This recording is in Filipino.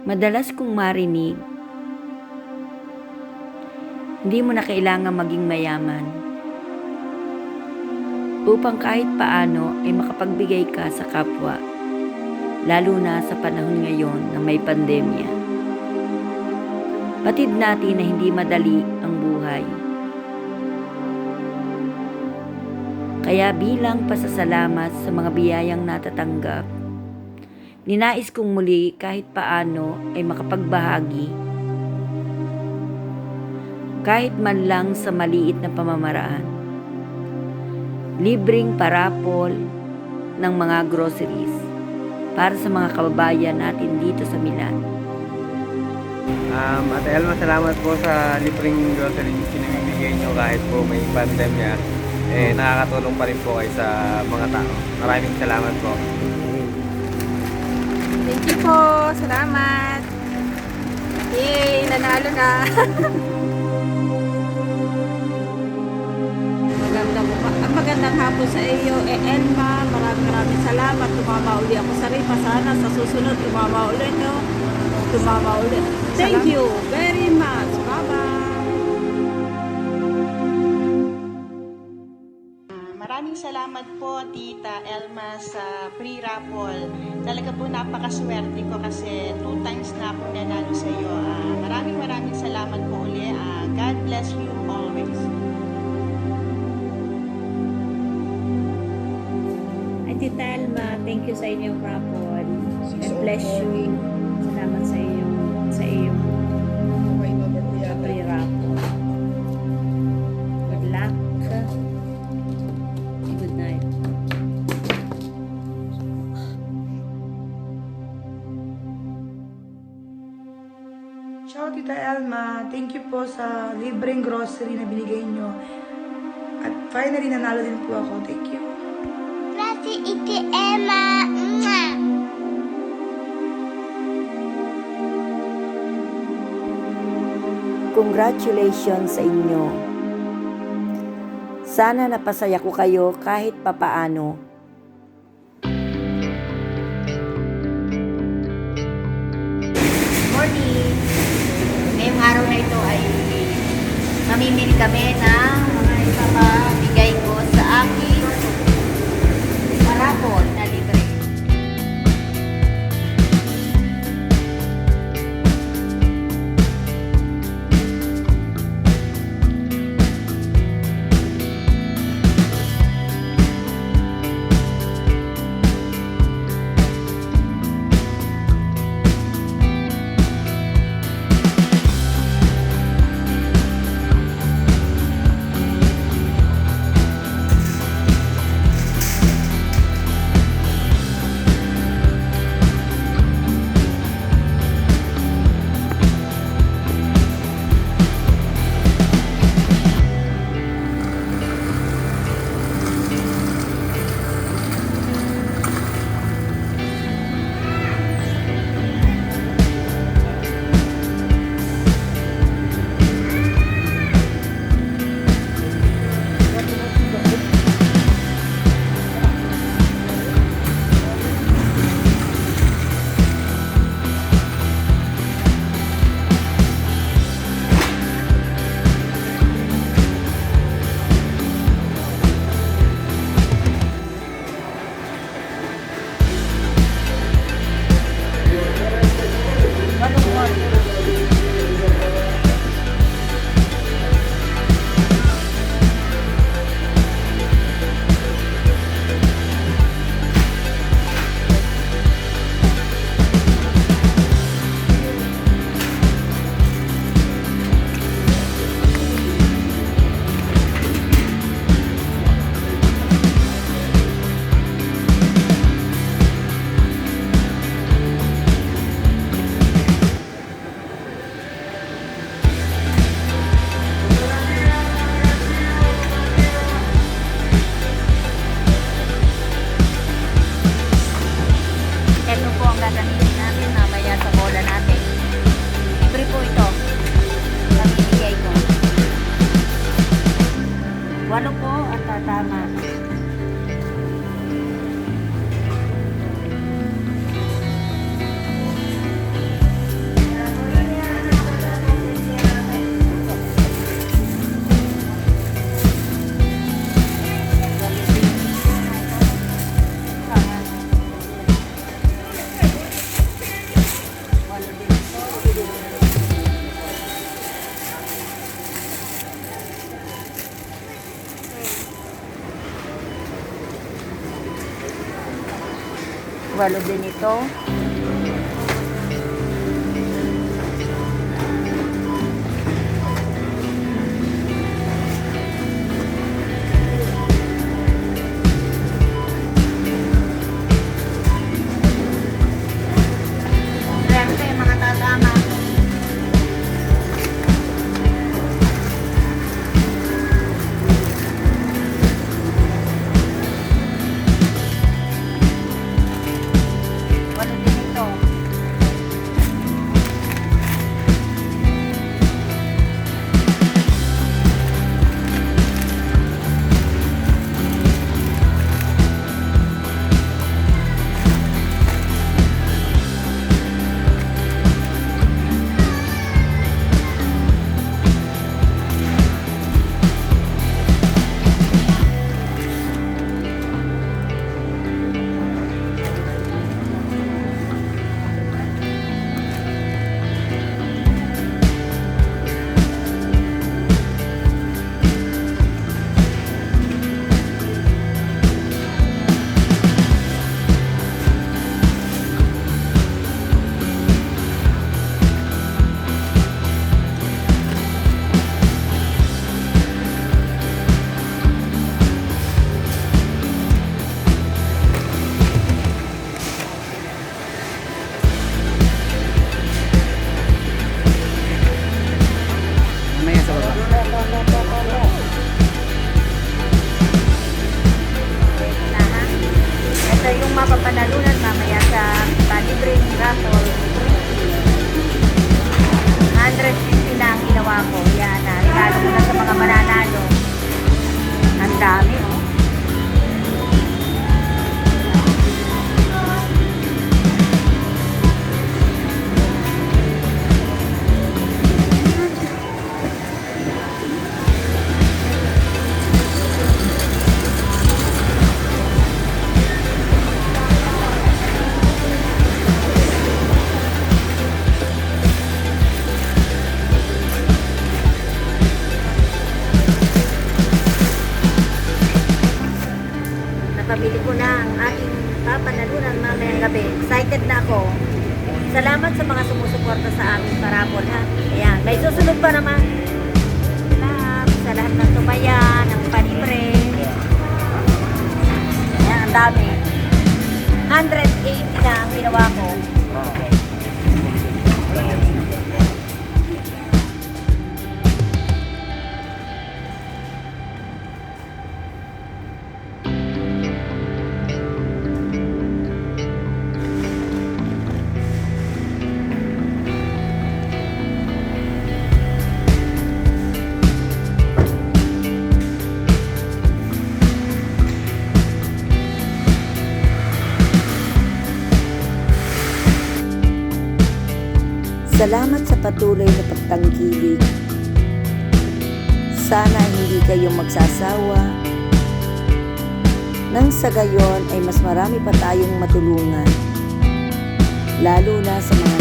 Madalas kong marinig, hindi mo na kailangan maging mayaman upang kahit paano ay makapagbigay ka sa kapwa, lalo na sa panahon ngayon na may pandemya. Batid natin na hindi madali ang buhay. Kaya bilang pasasalamat sa mga biyayang natatanggap, ninais kong muli kahit paano ay makapagbahagi, kahit man lang sa maliit na pamamaraan. Libreng parapol ng mga groceries para sa mga kababayan natin dito sa Milan. Ate Elma, salamat po sa libreng grocery pinamimigay nyo kahit po may pandemya. Nakakatulong pa rin po kayo sa mga tao. Maraming salamat po. Thank you po. Salamat. Yay! Nanalo na. Magandang hapon sa iyo, Elma. Maraming salamat. Tumama uli ako sa ripa. Sana sa susunod tumama ulit nyo. Tumama ulit. Thank you very much. Bye-bye. Maraming salamat po, Tita Elma, sa free raffle. Talaga po napakaswerte ko kasi 2 times na ako nanalo sa iyo. Maraming salamat po uli. God bless you always. Ay, Tita Elma, thank you sa inyong raffle. God bless you. Salamat sa iyong free raffle. Good luck. Good night. Ciao Tita Elma, thank you po sa libreng grocery na binigay nyo. At finally nanalo din po ako. Thank you. Grazie, Ite Emma. Mwah! Congratulations sa inyo. Sana napasaya ko kayo kahit papaano. Morning! Ngayong araw na ito ay mamimili kami ng mga ipapabigay ko sa aking parapol na libre. Walo po at tatama. Walo din ito. Siyempre, mga tatama. Walo din ito. Mamaya sa baba. Na, ha? Ito yung mapapanalunan mamaya sa palibreng raffle. 150 na ang ginawa ko. Yan na. Regalo ko na sa mga mananalo. Ang dami, oh. Napamili ko na ang aking papanalunan mamayang gabi. Excited na ako. Salamat sa mga sumusuporta sa aming parabol, ha. Ayan, may susunod pa naman. Salamat sa lahat ng tumaya, ng panibre. Ayan, ang dami. 180 na ang ginawa ko. Salamat sa patuloy na pagtangkilik. Sana hindi kayo magsasawa. Nang sa gayon ay mas marami pa tayong matulungan. Lalo na sa mga